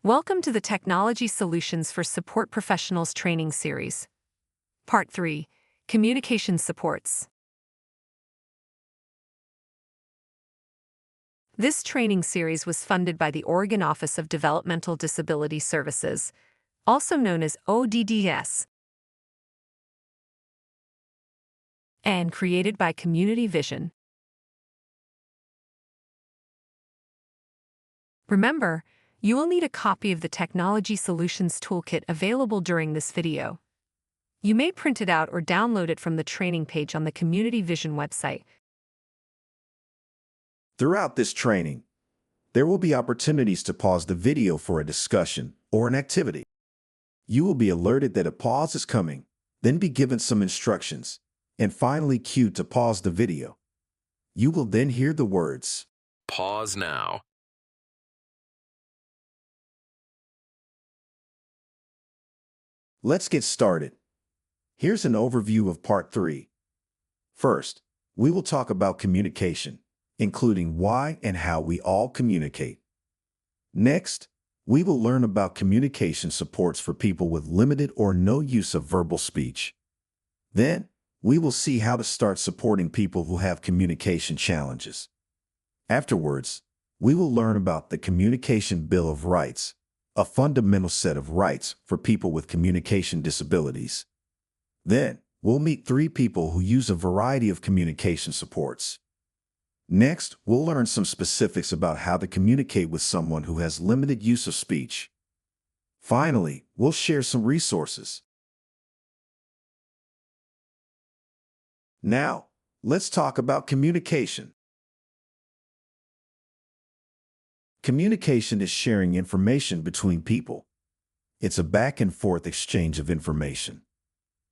Welcome to the Technology Solutions for Support Professionals training series. Part 3, Communication Supports. This training series was funded by the Oregon Office of Developmental Disability Services, also known as ODDS, and created by Community Vision. Remember, you will need a copy of the Technology Solutions Toolkit available during this video. You may print it out or download it from the training page on the Community Vision website. Throughout this training, there will be opportunities to pause the video for a discussion or an activity. You will be alerted that a pause is coming, then be given some instructions, and finally cued to pause the video. You will then hear the words, "Pause now." Let's get started. Here's an overview of Part 3. First, we will talk about communication, including why and how we all communicate. Next, we will learn about communication supports for people with limited or no use of verbal speech. Then, we will see how to start supporting people who have communication challenges. Afterwards, we will learn about the Communication Bill of Rights, a fundamental set of rights for people with communication disabilities. Then, we'll meet 3 people who use a variety of communication supports. Next, we'll learn some specifics about how to communicate with someone who has limited use of speech. Finally, we'll share some resources. Now, let's talk about communication. Communication is sharing information between people. It's a back and forth exchange of information.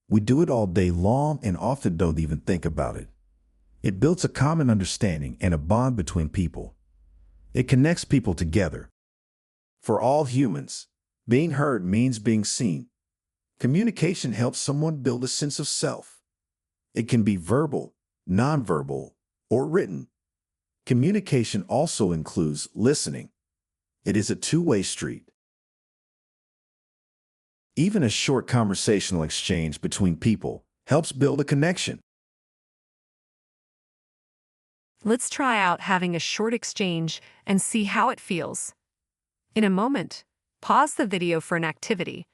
We do it all day long and often don't even think about it. It builds a common understanding and a bond between people. It connects people together. For all humans, being heard means being seen. Communication helps someone build a sense of self. It can be verbal, nonverbal, or written. Communication also includes listening. It is a two-way street. Even a short conversational exchange between people helps build a connection. Let's try out having a short exchange and see how it feels. In a moment, pause the video for an activity.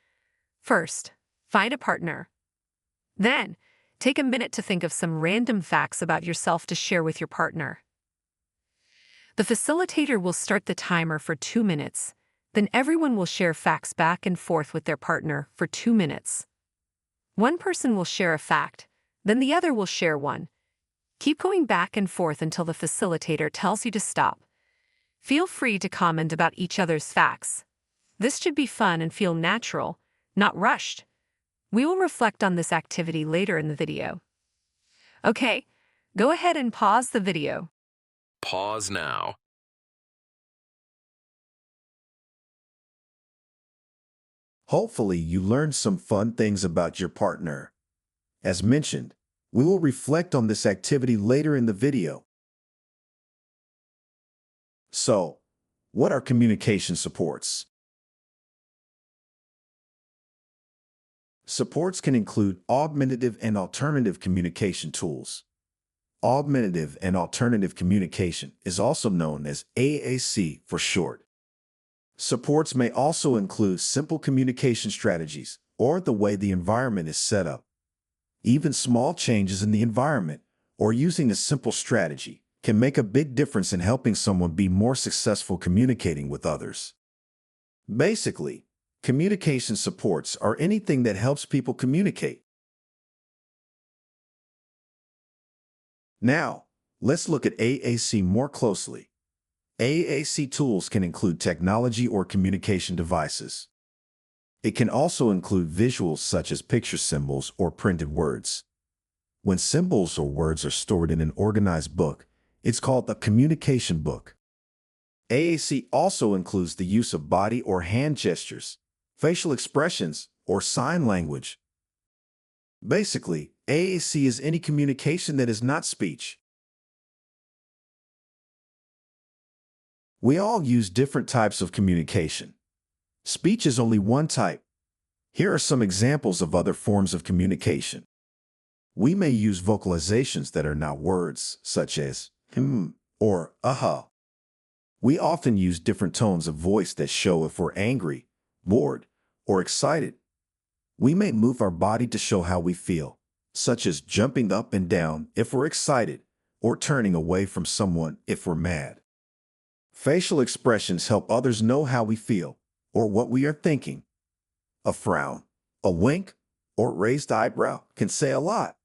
First, find a partner. Then, take a minute to think of some random facts about yourself to share with your partner. The facilitator will start the timer for 2 minutes. Then everyone will share facts back and forth with their partner for 2 minutes. One person will share a fact, then the other will share one. Keep going back and forth until the facilitator tells you to stop. Feel free to comment about each other's facts. This should be fun and feel natural, not rushed. We will reflect on this activity later in the video. Okay, go ahead and pause the video. Pause now. Hopefully, you learned some fun things about your partner. As mentioned, we will reflect on this activity later in the video. So, what are communication supports? Supports can include augmentative and alternative communication tools. Augmentative and alternative communication is also known as AAC for short. Supports may also include simple communication strategies or the way the environment is set up. Even small changes in the environment or using a simple strategy can make a big difference in helping someone be more successful communicating with others. Basically, communication supports are anything that helps people communicate. Now, let's look at AAC more closely. AAC tools can include technology or communication devices. It can also include visuals such as picture symbols or printed words. When symbols or words are stored in an organized book, it's called a communication book. AAC also includes the use of body or hand gestures, facial expressions, or sign language. Basically, AAC is any communication that is not speech. We all use different types of communication. Speech is only one type. Here are some examples of other forms of communication. We may use vocalizations that are not words, such as or aha. We often use different tones of voice that show if we're angry, bored, or excited. We may move our body to show how we feel, such as jumping up and down if we're excited, or turning away from someone if we're mad. Facial expressions help others know how we feel or what we are thinking. A frown, a wink, or raised eyebrow can say a lot.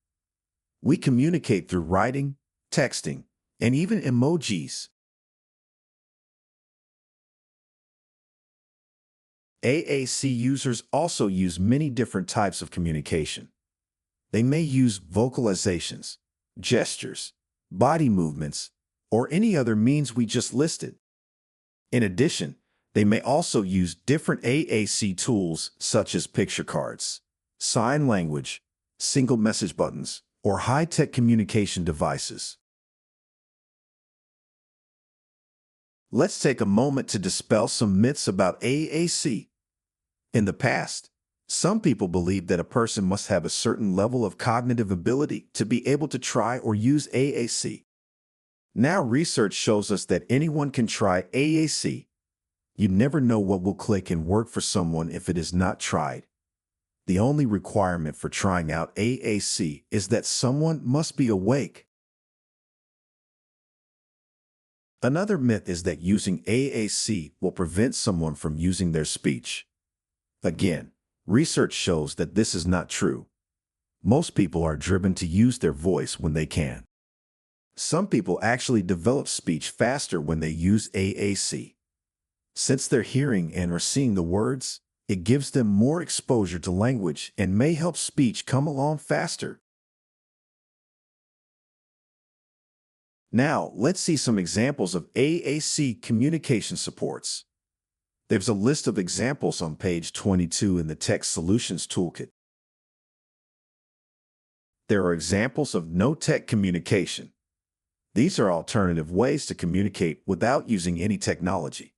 We communicate through writing, texting, and even emojis. AAC users also use many different types of communication. They may use vocalizations, gestures, body movements, or any other means we just listed. In addition, they may also use different AAC tools such as picture cards, sign language, single message buttons, or high-tech communication devices. Let's take a moment to dispel some myths about AAC. In the past, some people believed that a person must have a certain level of cognitive ability to be able to try or use AAC. Now research shows us that anyone can try AAC. You never know what will click and work for someone if it is not tried. The only requirement for trying out AAC is that someone must be awake. Another myth is that using AAC will prevent someone from using their speech. Again, research shows that this is not true. Most people are driven to use their voice when they can. Some people actually develop speech faster when they use AAC. Since they're hearing and are seeing the words, it gives them more exposure to language and may help speech come along faster. Now, let's see some examples of AAC communication supports. There's a list of examples on page 22 in the Tech Solutions Toolkit. There are examples of no-tech communication. These are alternative ways to communicate without using any technology.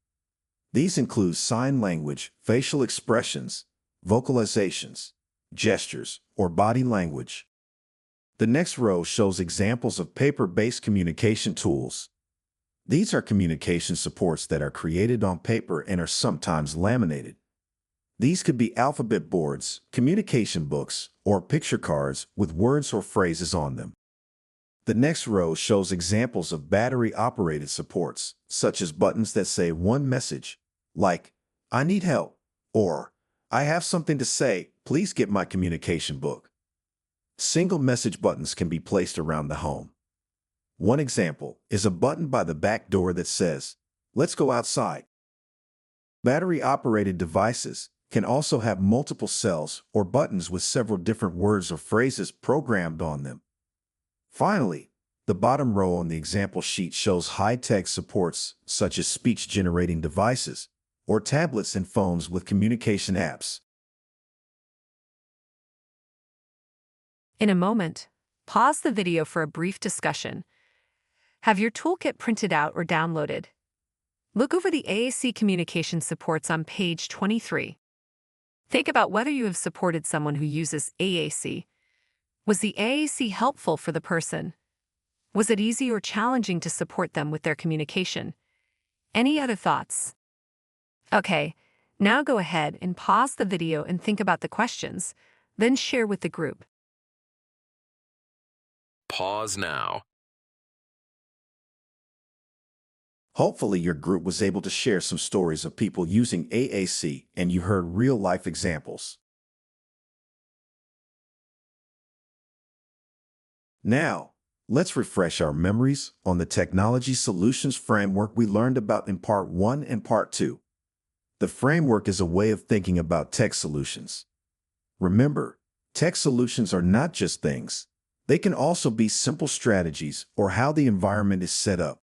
These include sign language, facial expressions, vocalizations, gestures, or body language. The next row shows examples of paper-based communication tools. These are communication supports that are created on paper and are sometimes laminated. These could be alphabet boards, communication books, or picture cards with words or phrases on them. The next row shows examples of battery-operated supports, such as buttons that say one message, like, "I need help," or "I have something to say, please get my communication book." Single message buttons can be placed around the home. One example is a button by the back door that says, "Let's go outside." Battery-operated devices can also have multiple cells or buttons with several different words or phrases programmed on them. Finally, the bottom row on the example sheet shows high-tech supports such as speech-generating devices or tablets and phones with communication apps. In a moment, pause the video for a brief discussion. Have your toolkit printed out or downloaded? Look over the AAC communication supports on page 23. Think about whether you have supported someone who uses AAC. Was the AAC helpful for the person? Was it easy or challenging to support them with their communication? Any other thoughts? Okay, now go ahead and pause the video and think about the questions, then share with the group. Pause now. Hopefully your group was able to share some stories of people using AAC and you heard real-life examples. Now, let's refresh our memories on the technology solutions framework we learned about in Part 1 and Part 2. The framework is a way of thinking about tech solutions. Remember, tech solutions are not just things. They can also be simple strategies or how the environment is set up.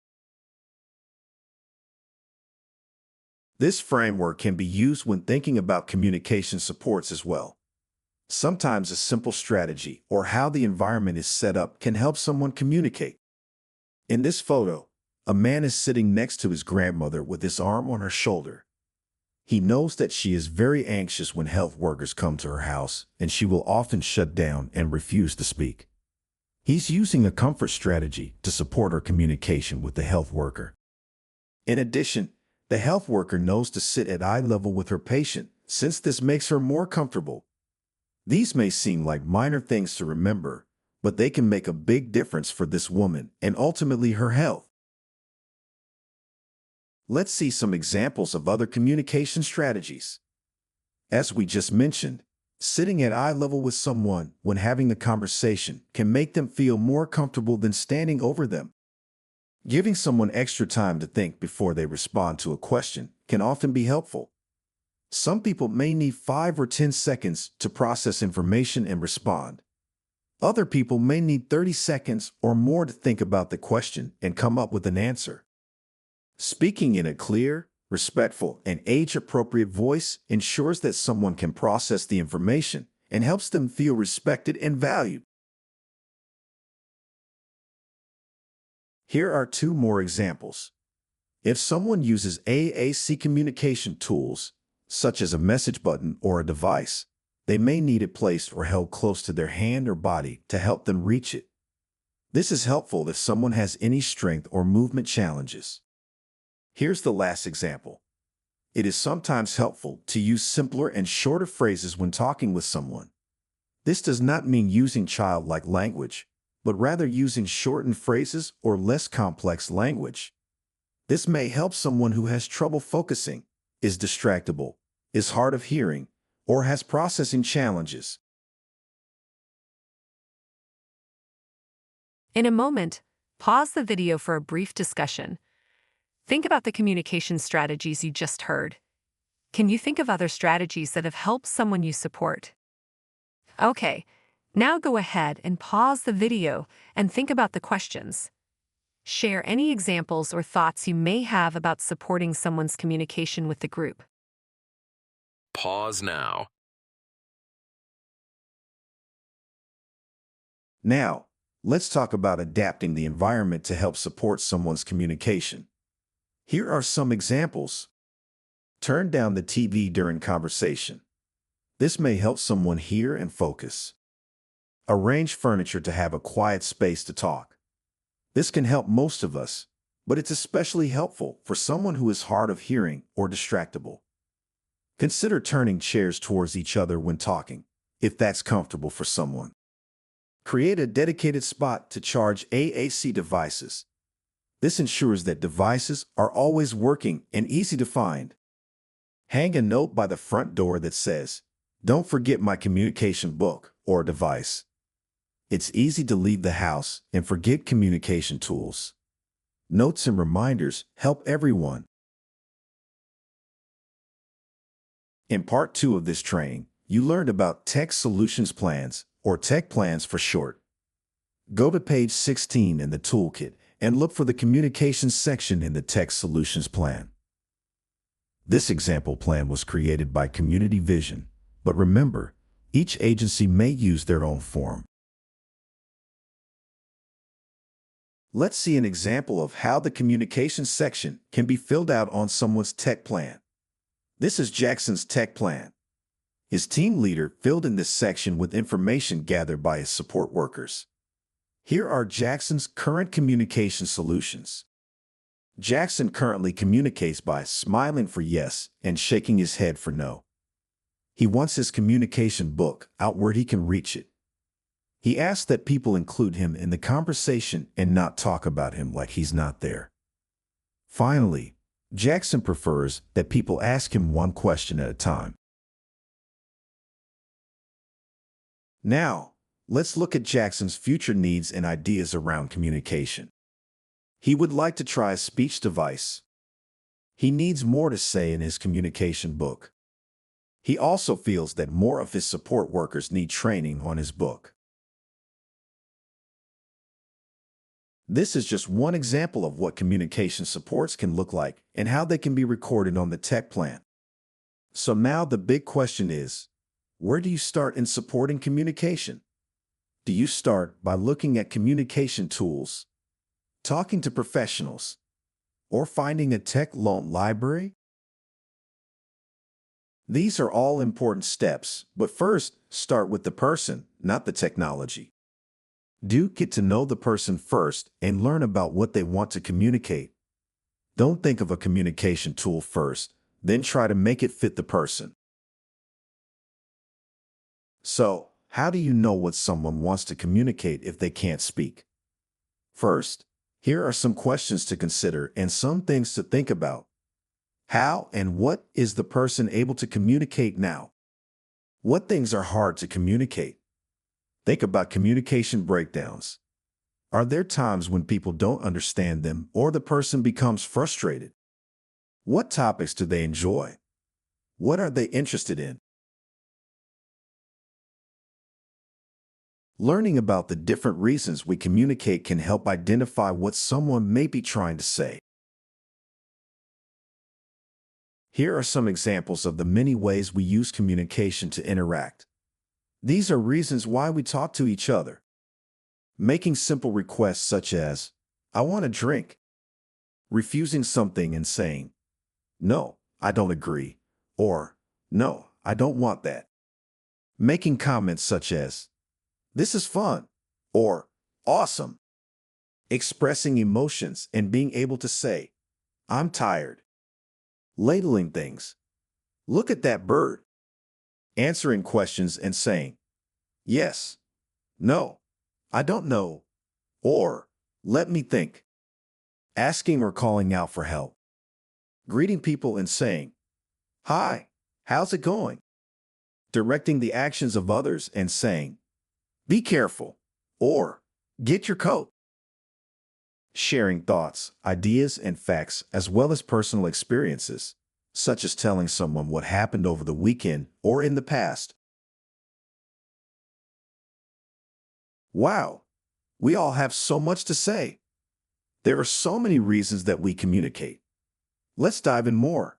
This framework can be used when thinking about communication supports as well. Sometimes a simple strategy or how the environment is set up can help someone communicate. In this photo, a man is sitting next to his grandmother with his arm on her shoulder. He knows that she is very anxious when health workers come to her house, and she will often shut down and refuse to speak. He's using a comfort strategy to support her communication with the health worker. In addition, the health worker knows to sit at eye level with her patient, since this makes her more comfortable. These may seem like minor things to remember, but they can make a big difference for this woman and ultimately her health. Let's see some examples of other communication strategies. As we just mentioned, sitting at eye level with someone when having a conversation can make them feel more comfortable than standing over them. Giving someone extra time to think before they respond to a question can often be helpful. Some people may need 5 or 10 seconds to process information and respond. Other people may need 30 seconds or more to think about the question and come up with an answer. Speaking in a clear, respectful, and age-appropriate voice ensures that someone can process the information and helps them feel respected and valued. Here are 2 more examples. If someone uses AAC communication tools, such as a message button or a device, they may need it placed or held close to their hand or body to help them reach it. This is helpful if someone has any strength or movement challenges. Here's the last example. It is sometimes helpful to use simpler and shorter phrases when talking with someone. This does not mean using childlike language, but rather using shortened phrases or less complex language. This may help someone who has trouble focusing, is distractible, is hard of hearing, or has processing challenges. In a moment, pause the video for a brief discussion. Think about the communication strategies you just heard. Can you think of other strategies that have helped someone you support? Okay, now go ahead and pause the video and think about the questions. Share any examples or thoughts you may have about supporting someone's communication with the group. Pause now. Now, let's talk about adapting the environment to help support someone's communication. Here are some examples. Turn down the TV during conversation. This may help someone hear and focus. Arrange furniture to have a quiet space to talk. This can help most of us, but it's especially helpful for someone who is hard of hearing or distractible. Consider turning chairs towards each other when talking, if that's comfortable for someone. Create a dedicated spot to charge AAC devices. This ensures that devices are always working and easy to find. Hang a note by the front door that says, "Don't forget my communication book or device." It's easy to leave the house and forget communication tools. Notes and reminders help everyone. In part 2 of this training, you learned about Tech Solutions Plans, or Tech Plans for short. Go to page 16 in the toolkit and look for the Communications section in the Tech Solutions Plan. This example plan was created by Community Vision, but remember, each agency may use their own form. Let's see an example of how the Communications section can be filled out on someone's tech plan. This is Jackson's tech plan. His team leader filled in this section with information gathered by his support workers. Here are Jackson's current communication solutions. Jackson currently communicates by smiling for yes and shaking his head for no. He wants his communication book out where he can reach it. He asks that people include him in the conversation and not talk about him like he's not there. Finally, Jackson prefers that people ask him one question at a time. Now, let's look at Jackson's future needs and ideas around communication. He would like to try a speech device. He needs more to say in his communication book. He also feels that more of his support workers need training on his book. This is just one example of what communication supports can look like and how they can be recorded on the tech plan. So now the big question is, where do you start in supporting communication? Do you start by looking at communication tools, talking to professionals, or finding a tech loan library? These are all important steps, but first, start with the person, not the technology. Do get to know the person first and learn about what they want to communicate. Don't think of a communication tool first, then try to make it fit the person. So, how do you know what someone wants to communicate if they can't speak? First, here are some questions to consider and some things to think about. How and what is the person able to communicate now? What things are hard to communicate? Think about communication breakdowns. Are there times when people don't understand them or the person becomes frustrated? What topics do they enjoy? What are they interested in? Learning about the different reasons we communicate can help identify what someone may be trying to say. Here are some examples of the many ways we use communication to interact. These are reasons why we talk to each other. Making simple requests such as, "I want a drink." Refusing something and saying, "No, I don't agree," or "No, I don't want that." Making comments such as, "This is fun," or "Awesome." Expressing emotions and being able to say, "I'm tired." Labeling things. "Look at that bird." Answering questions and saying, "Yes," "No," "I don't know," or "Let me think." Asking or calling out for help. Greeting people and saying, "Hi, how's it going?" Directing the actions of others and saying, "Be careful," or "Get your coat." Sharing thoughts, ideas, and facts as well as personal experiences, such as telling someone what happened over the weekend or in the past. Wow, we all have so much to say. There are so many reasons that we communicate. Let's dive in more.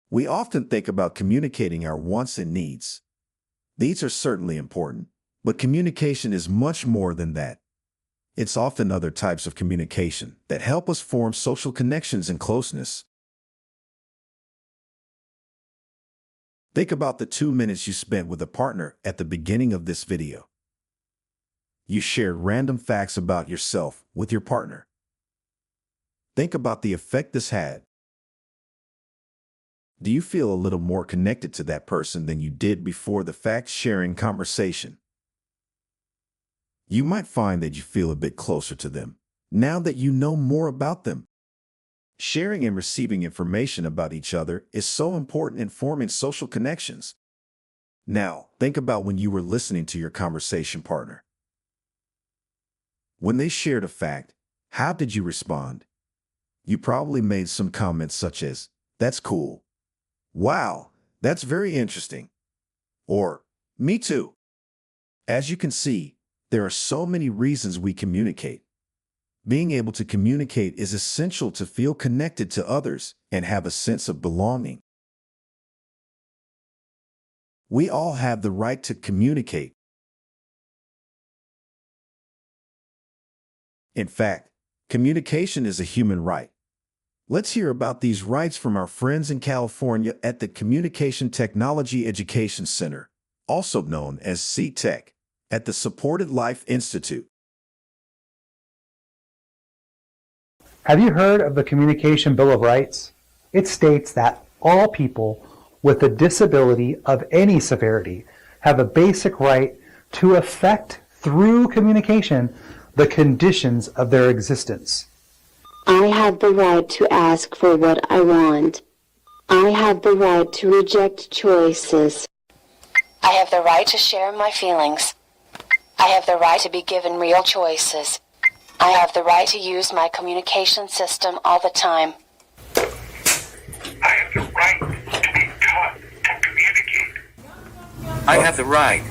We often think about communicating our wants and needs. These are certainly important, but communication is much more than that. It's often other types of communication that help us form social connections and closeness. Think about the 2 minutes you spent with a partner at the beginning of this video. You shared random facts about yourself with your partner. Think about the effect this had. Do you feel a little more connected to that person than you did before the fact-sharing conversation? You might find that you feel a bit closer to them now that you know more about them. Sharing and receiving information about each other is so important in forming social connections. Now, think about when you were listening to your conversation partner. When they shared a fact, how did you respond? You probably made some comments such as, "That's cool," "Wow, that's very interesting," or "Me too." As you can see, there are so many reasons we communicate. Being able to communicate is essential to feel connected to others and have a sense of belonging. We all have the right to communicate. In fact, communication is a human right. Let's hear about these rights from our friends in California at the Communication Technology Education Center, also known as CTEC, at the Supported Life Institute. Have you heard of the Communication Bill of Rights? It states that all people with a disability of any severity have a basic right to affect through communication the conditions of their existence. I have the right to ask for what I want. I have the right to reject choices. I have the right to share my feelings. I have the right to be given real choices. I have the right to use my communication system all the time. I have the right to be taught to communicate. I have the right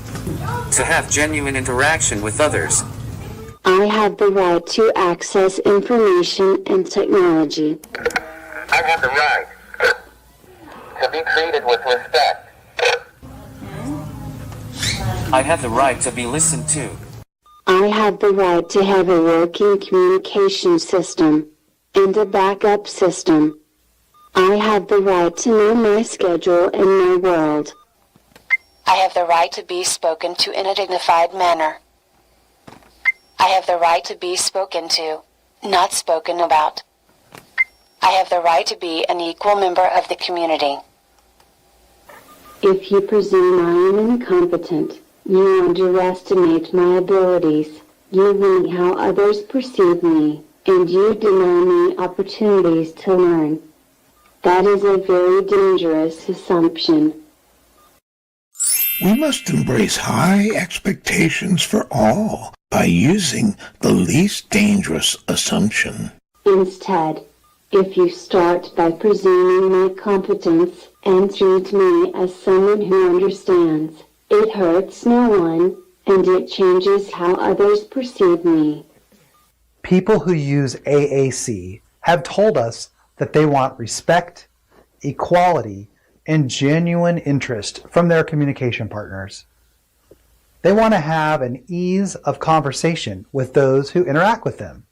to have genuine interaction with others. I have the right to access information and technology. I have the right to be treated with respect. I have the right to be listened to. I have the right to have a working communication system and a backup system. I have the right to know my schedule and my world. I have the right to be spoken to in a dignified manner. I have the right to be spoken to, not spoken about. I have the right to be an equal member of the community. If you presume I am incompetent, you underestimate my abilities, you limit how others perceive me, and you deny me opportunities to learn. That is a very dangerous assumption. We must embrace high expectations for all by using the least dangerous assumption. Instead, if you start by presuming my competence and treat me as someone who understands, it hurts no one, and it changes how others perceive me. People who use AAC have told us that they want respect, equality, and genuine interest from their communication partners. They want to have an ease of conversation with those who interact with them.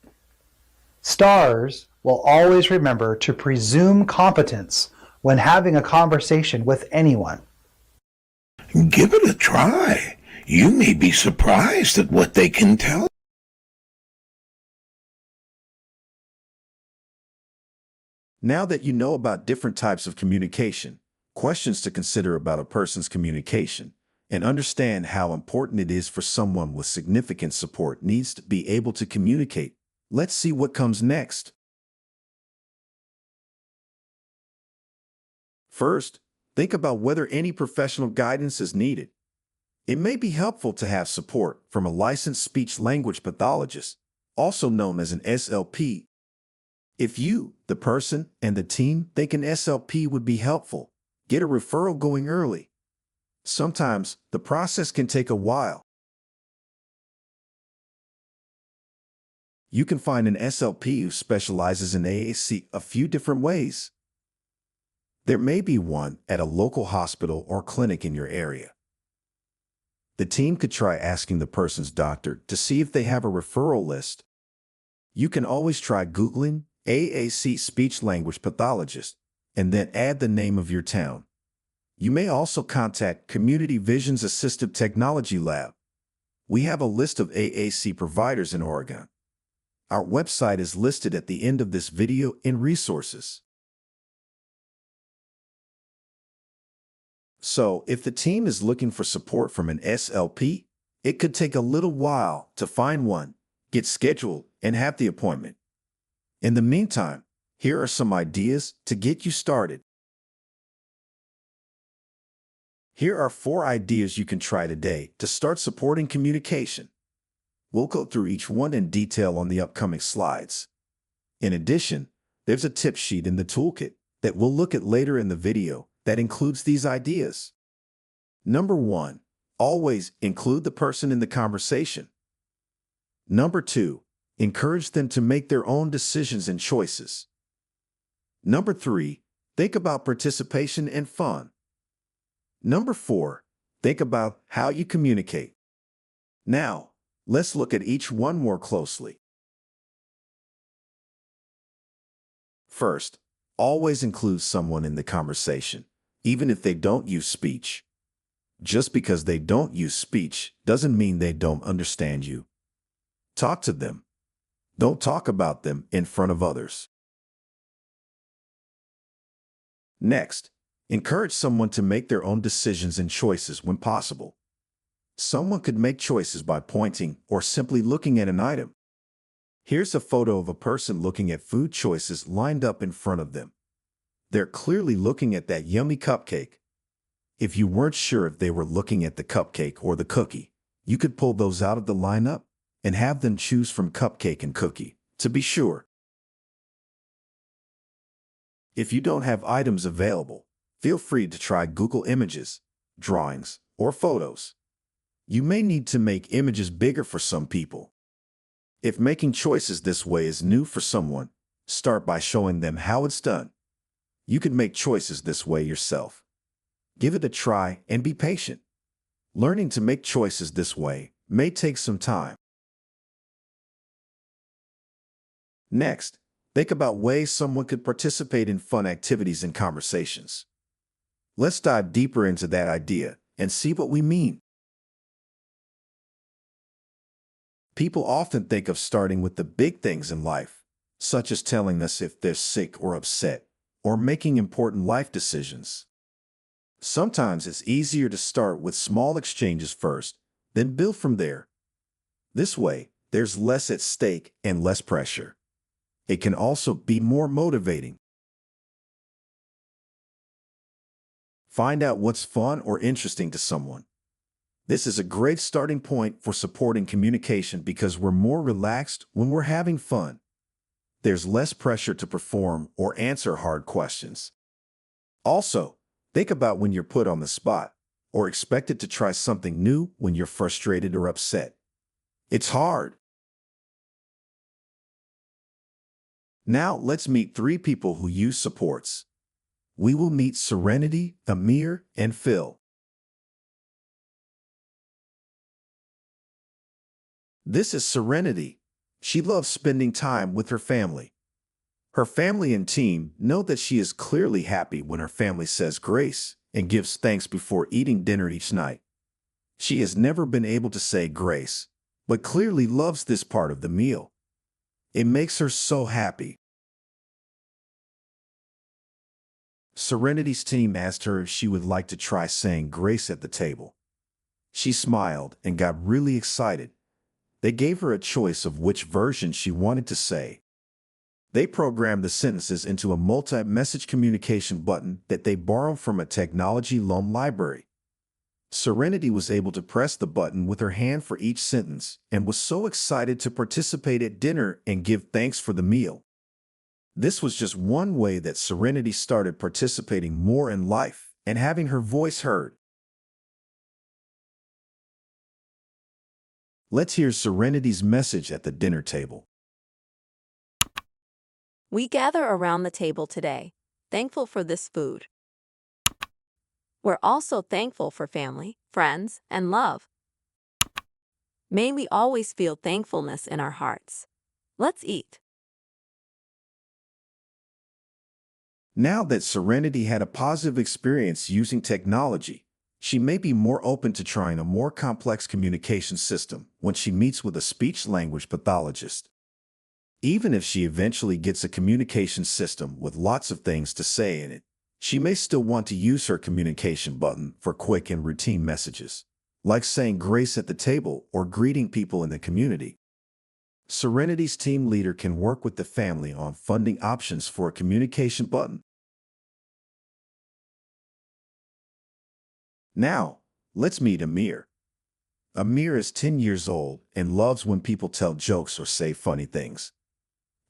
Stars will always remember to presume competence when having a conversation with anyone. Give it a try. You may be surprised at what they can tell. Now that you know about different types of communication, questions to consider about a person's communication, and understand how important it is for someone with significant support needs to be able to communicate, let's see what comes next. First, think about whether any professional guidance is needed. It may be helpful to have support from a licensed speech-language pathologist, also known as an SLP. If you, the person, and the team think an SLP would be helpful, get a referral going early. Sometimes, the process can take a while. You can find an SLP who specializes in AAC a few different ways. There may be one at a local hospital or clinic in your area. The team could try asking the person's doctor to see if they have a referral list. You can always try Googling AAC speech-language pathologist and then add the name of your town. You may also contact Community Vision's Assistive Technology Lab. We have a list of AAC providers in Oregon. Our website is listed at the end of this video in resources. So, if the team is looking for support from an SLP, it could take a little while to find one, get scheduled, and have the appointment. In the meantime, here are some ideas to get you started. Here are 4 ideas you can try today to start supporting communication. We'll go through each one in detail on the upcoming slides. In addition, there's a tip sheet in the toolkit that we'll look at later in the video that includes these ideas. Number 1, always include the person in the conversation. Number 2, encourage them to make their own decisions and choices. Number 3, think about participation and fun. Number 4, think about how you communicate. Now, let's look at each one more closely. First, always include someone in the conversation, even if they don't use speech. Just because they don't use speech doesn't mean they don't understand you. Talk to them. Don't talk about them in front of others. Next, encourage someone to make their own decisions and choices when possible. Someone could make choices by pointing or simply looking at an item. Here's a photo of a person looking at food choices lined up in front of them. They're clearly looking at that yummy cupcake. If you weren't sure if they were looking at the cupcake or the cookie, you could pull those out of the lineup and have them choose from cupcake and cookie, to be sure. If you don't have items available, feel free to try Google Images, drawings, or photos. You may need to make images bigger for some people. If making choices this way is new for someone, start by showing them how it's done. You can make choices this way yourself. Give it a try and be patient. Learning to make choices this way may take some time. Next, Think about ways someone could participate in fun activities and conversations. Let's dive deeper into that idea and see what we mean. People often think of starting with the big things in life, such as telling us if they're sick or upset, or making important life decisions. Sometimes it's easier to start with small exchanges first, then build from there. This way, there's less at stake and less pressure. It can also be more motivating. Find out what's fun or interesting to someone. This is a great starting point for supporting communication because we're more relaxed when we're having fun. There's less pressure to perform or answer hard questions. Also, think about when you're put on the spot or expected to try something new when you're frustrated or upset. It's hard. Now let's meet 3 people who use supports. We will meet Serenity, Amir, and Phil. This is Serenity. She loves spending time with her family. Her family and team know that she is clearly happy when her family says grace and gives thanks before eating dinner each night. She has never been able to say grace, but clearly loves this part of the meal. It makes her so happy. Serenity's team asked her if she would like to try saying grace at the table. She smiled and got really excited. They gave her a choice of which version she wanted to say. They programmed the sentences into a multi-message communication button that they borrowed from a technology loan library. Serenity was able to press the button with her hand for each sentence and was so excited to participate at dinner and give thanks for the meal. This was just one way that Serenity started participating more in life and having her voice heard. Let's hear Serenity's message at the dinner table. We gather around the table today, thankful for this food. We're also thankful for family, friends, and love. May we always feel thankfulness in our hearts. Let's eat. Now that Serenity had a positive experience using technology, she may be more open to trying a more complex communication system when she meets with a speech-language pathologist. Even if she eventually gets a communication system with lots of things to say in it, she may still want to use her communication button for quick and routine messages, like saying grace at the table or greeting people in the community. Serenity's team leader can work with the family on funding options for a communication button. Now, let's meet Amir. Amir is 10 years old and loves when people tell jokes or say funny things.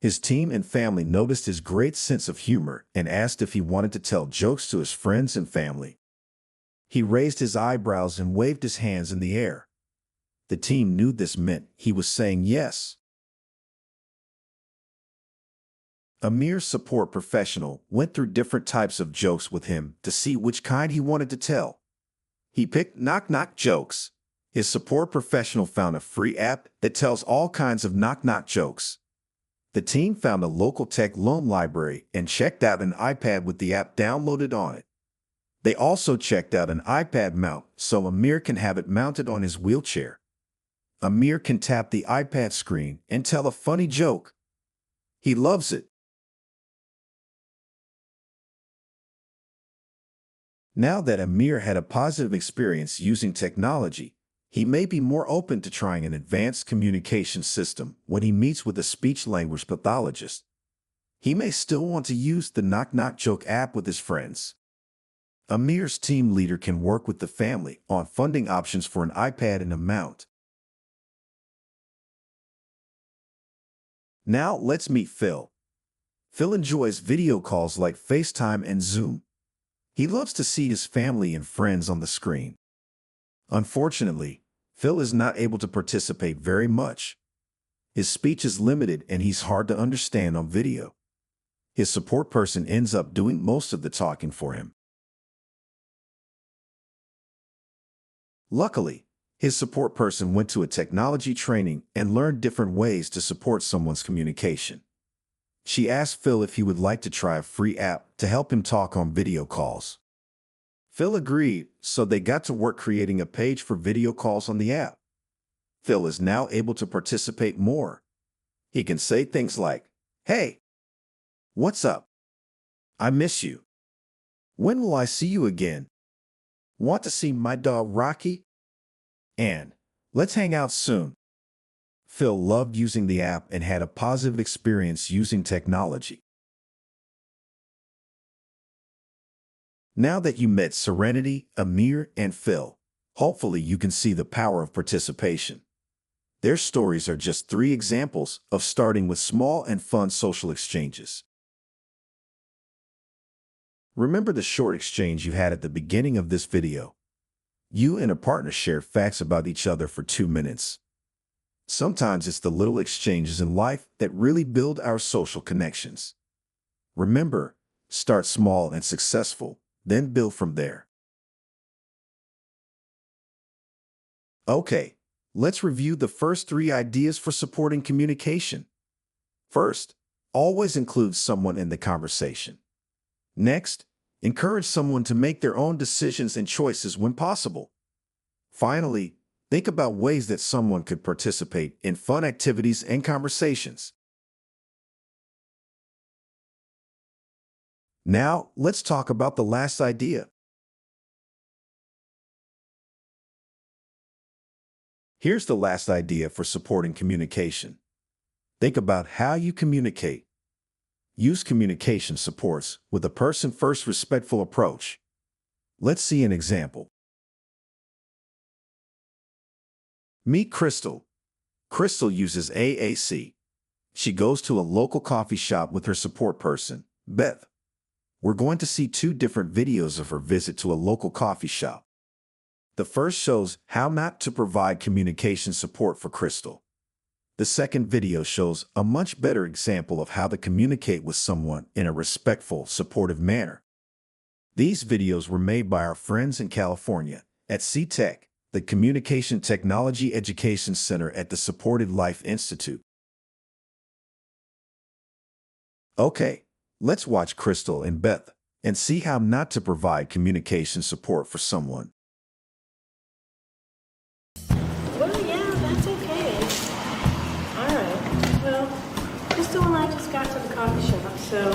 His team and family noticed his great sense of humor and asked if he wanted to tell jokes to his friends and family. He raised his eyebrows and waved his hands in the air. The team knew this meant he was saying yes. Amir's support professional went through different types of jokes with him to see which kind he wanted to tell. He picked knock-knock jokes. His support professional found a free app that tells all kinds of knock-knock jokes. The team found a local tech loan library and checked out an iPad with the app downloaded on it. They also checked out an iPad mount so Amir can have it mounted on his wheelchair. Amir can tap the iPad screen and tell a funny joke. He loves it. Now that Amir had a positive experience using technology, he may be more open to trying an advanced communication system when he meets with a speech-language pathologist. He may still want to use the knock-knock joke app with his friends. Amir's team leader can work with the family on funding options for an iPad and a mount. Now let's meet Phil. Phil enjoys video calls like FaceTime and Zoom. He loves to see his family and friends on the screen. Unfortunately, Phil is not able to participate very much. His speech is limited and he's hard to understand on video. His support person ends up doing most of the talking for him. Luckily, his support person went to a technology training and learned different ways to support someone's communication. She asked Phil if he would like to try a free app to help him talk on video calls. Phil agreed, so they got to work creating a page for video calls on the app. Phil is now able to participate more. He can say things like, "Hey, what's up? I miss you. When will I see you again? Want to see my dog Rocky? And let's hang out soon." Phil loved using the app and had a positive experience using technology. Now that you met Serenity, Amir, and Phil, hopefully you can see the power of participation. Their stories are just 3 examples of starting with small and fun social exchanges. Remember the short exchange you had at the beginning of this video. You and a partner shared facts about each other for 2 minutes. Sometimes it's the little exchanges in life that really build our social connections. Remember, start small and successful, then build from there. Okay, let's review the first 3 ideas for supporting communication. First, always include someone in the conversation. Next, encourage someone to make their own decisions and choices when possible. Finally, think about ways that someone could participate in fun activities and conversations. Now, let's talk about the last idea. Here's the last idea for supporting communication. Think about how you communicate. Use communication supports with a person-first respectful approach. Let's see an example. Meet Crystal. Crystal uses AAC. She goes to a local coffee shop with her support person, Beth. We're going to see 2 different videos of her visit to a local coffee shop. The first shows how not to provide communication support for Crystal. The second video shows a much better example of how to communicate with someone in a respectful, supportive manner. These videos were made by our friends in California at CTech, the Communication Technology Education Center at the Supported Life Institute. Okay, let's watch Crystal and Beth and see how not to provide communication support for someone. Well, yeah, that's okay. All right. Well, Crystal and I just got to the coffee shop, so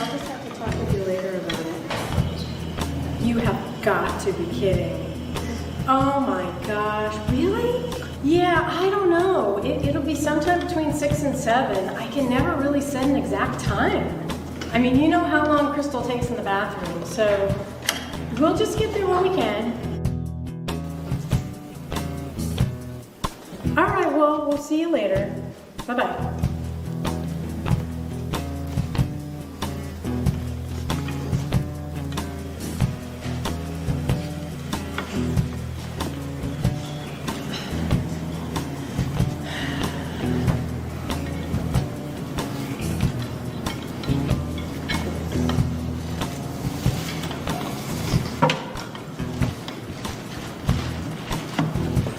I'll just have to talk with you later about it. You have got to be kidding. Oh my gosh, really? Yeah, I don't know. It'll be sometime between 6 and 7. I can never really set an exact time. I mean, you know how long Crystal takes in the bathroom, so we'll just get there when we can. All right, well, we'll see you later. Bye-bye.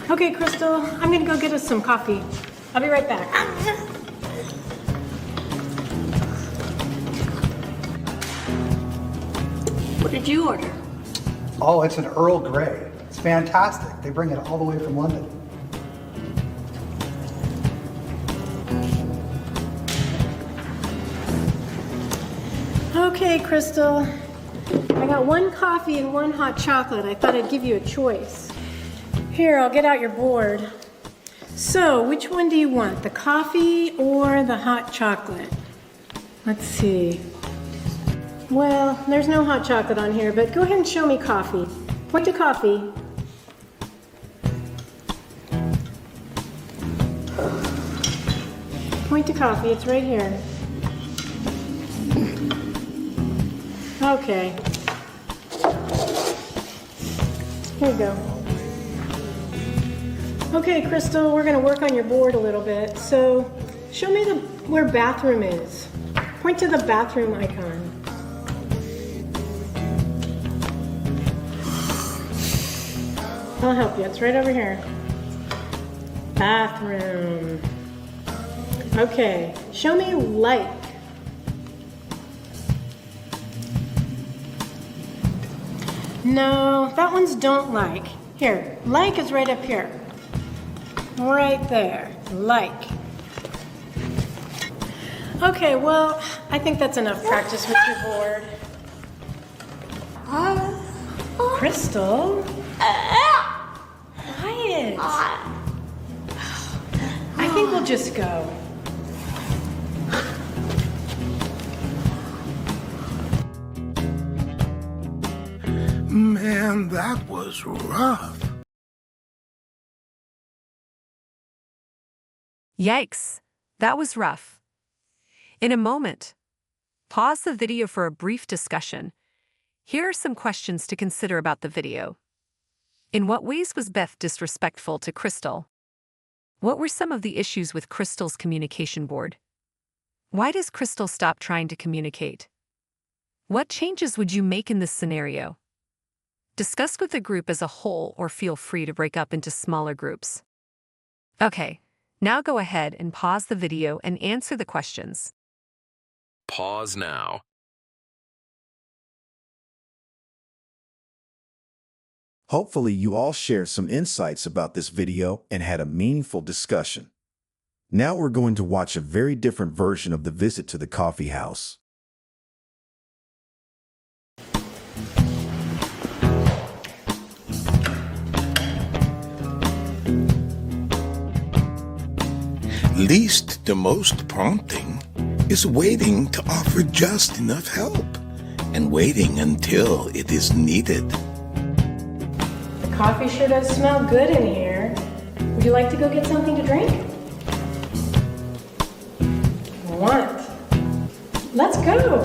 Okay, Crystal, I'm gonna go get us some coffee. I'll be right back. What did you order? Oh, it's an Earl Grey. It's fantastic. They bring it all the way from London. Okay, Crystal. I got 1 coffee and 1 hot chocolate. I thought I'd give you a choice. Here, I'll get out your board. So, which one do you want? The coffee or the hot chocolate? Let's see. Well, there's no hot chocolate on here, but go ahead and show me coffee. Point to coffee. Point to coffee, it's right here. Okay. Here you go. Okay, Crystal, we're going to work on your board a little bit. So, show me where bathroom is. Point to the bathroom icon. I'll help you. It's right over here. Bathroom. Okay, show me like. No, that one's don't like. Here, like is right up here. Right there. Like. Okay, well, I think that's enough practice with your board. Crystal? Quiet. I think we'll just go. Man, that was rough. Yikes, that was rough. In a moment, pause the video for a brief discussion. Here are some questions to consider about the video. In what ways was Beth disrespectful to Crystal? What were some of the issues with Crystal's communication board? Why does Crystal stop trying to communicate? What changes would you make in this scenario? Discuss with the group as a whole or feel free to break up into smaller groups. Okay, now go ahead and pause the video and answer the questions. Pause now. Hopefully you all shared some insights about this video and had a meaningful discussion. Now we're going to watch a very different version of the visit to the coffee house. Least to most prompting is waiting to offer just enough help and waiting until it is needed. The coffee sure does smell good in here. Would you like to go get something to drink? What? Let's go.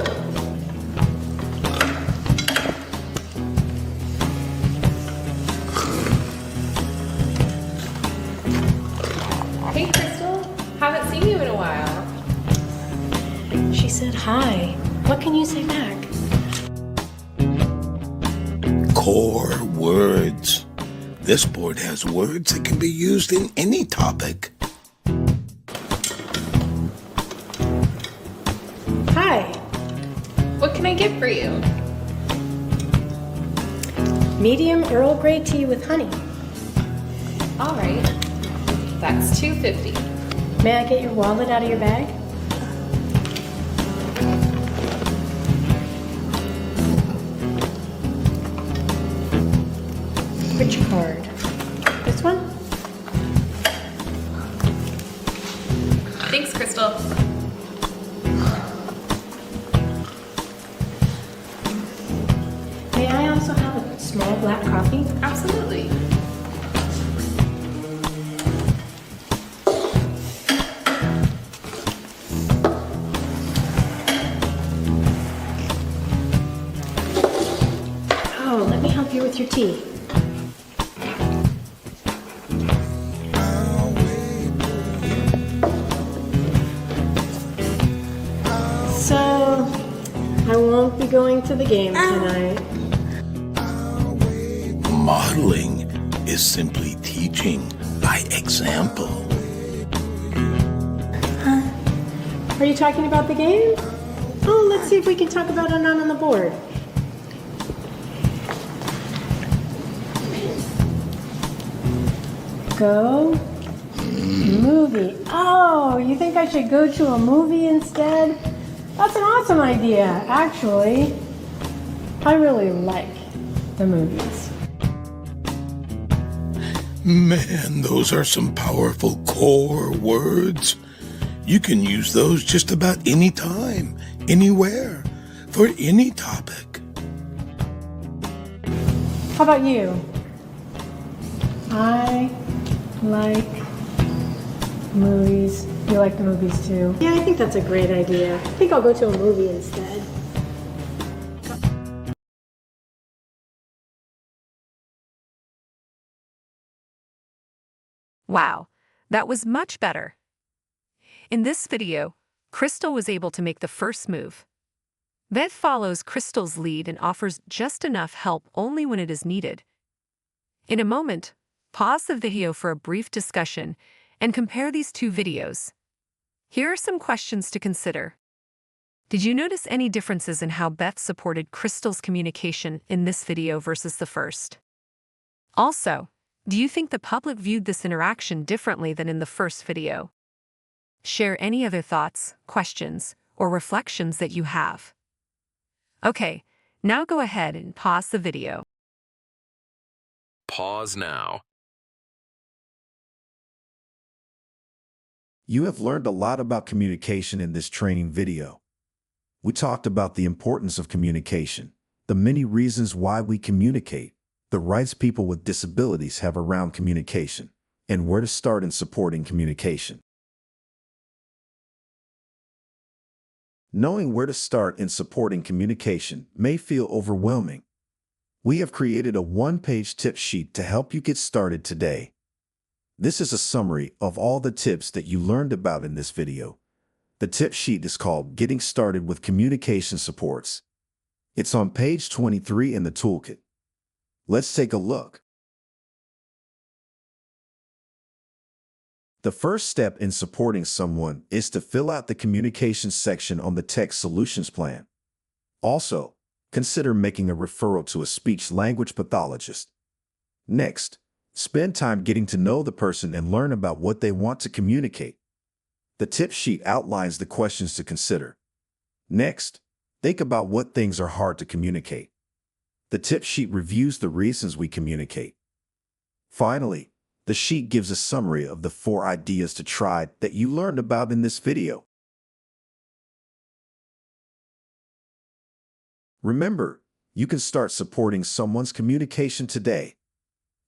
Hey, Crystal. Haven't seen you in a while. She said hi. What can you say back? Core words. This board has words that can be used in any topic. Hi. What can I get for you? Medium Earl Grey tea with honey. All right. That's $2.50. May I get your wallet out of your bag? Which card? This one? Thanks, Crystal. May I also have a small black coffee? Absolutely. Oh, let me help you with your tea. So, I won't be going to the game tonight. Modeling is simply teaching by example. Are you talking about the game? Oh, let's see if we can talk about it on the board. Go movie. Oh, you think I should go to a movie instead? That's an awesome idea, actually. I really like the movies. Man, those are some powerful core words. You can use those just about any time, anywhere, for any topic. How about you? I like movies. You like the movies too? Yeah, I think that's a great idea. I think I'll go to a movie instead. Wow, that was much better. In this video, Crystal was able to make the first move. Beth follows Crystal's lead and offers just enough help only when it is needed. In a moment, pause the video for a brief discussion and compare these two videos. Here are some questions to consider. Did you notice any differences in how Beth supported Crystal's communication in this video versus the first? Also, do you think the public viewed this interaction differently than in the first video? Share any other thoughts, questions, or reflections that you have. Okay, now go ahead and pause the video. Pause now. You have learned a lot about communication in this training video. We talked about the importance of communication, the many reasons why we communicate, the rights people with disabilities have around communication, and where to start in supporting communication. Knowing where to start in supporting communication may feel overwhelming. We have created a one-page tip sheet to help you get started today. This is a summary of all the tips that you learned about in this video. The tip sheet is called Getting Started with Communication Supports. It's on page 23 in the toolkit. Let's take a look. The first step in supporting someone is to fill out the communications section on the Tech Solutions Plan. Also, consider making a referral to a speech-language pathologist. Next, spend time getting to know the person and learn about what they want to communicate. The tip sheet outlines the questions to consider. Next, think about what things are hard to communicate. The tip sheet reviews the reasons we communicate. Finally, the sheet gives a summary of the 4 ideas to try that you learned about in this video. Remember, you can start supporting someone's communication today.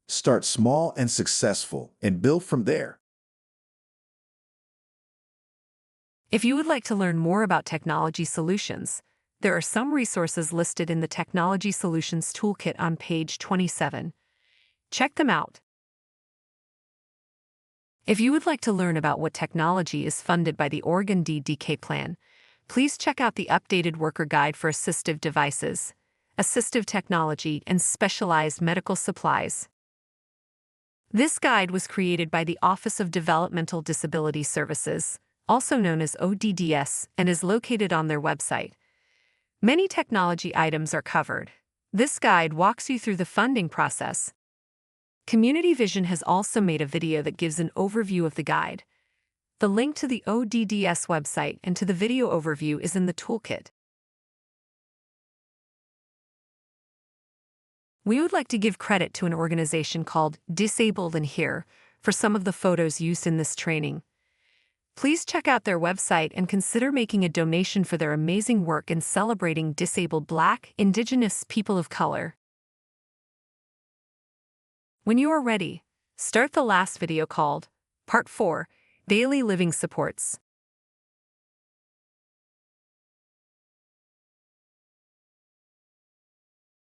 Start small and successful and build from there. If you would like to learn more about technology solutions, there are some resources listed in the Technology Solutions Toolkit on page 27. Check them out. If you would like to learn about what technology is funded by the Oregon DDK plan, please check out the updated worker guide for assistive devices, assistive technology, and specialized medical supplies. This guide was created by the Office of Developmental Disability Services, also known as ODDS, and is located on their website. Many technology items are covered. This guide walks you through the funding process. Community Vision has also made a video that gives an overview of the guide. The link to the ODDS website and to the video overview is in the toolkit. We would like to give credit to an organization called Disabled in Here for some of the photos used in this training. Please check out their website and consider making a donation for their amazing work in celebrating disabled Black, Indigenous people of color. When you are ready, start the last video called Part 4, Daily Living Supports.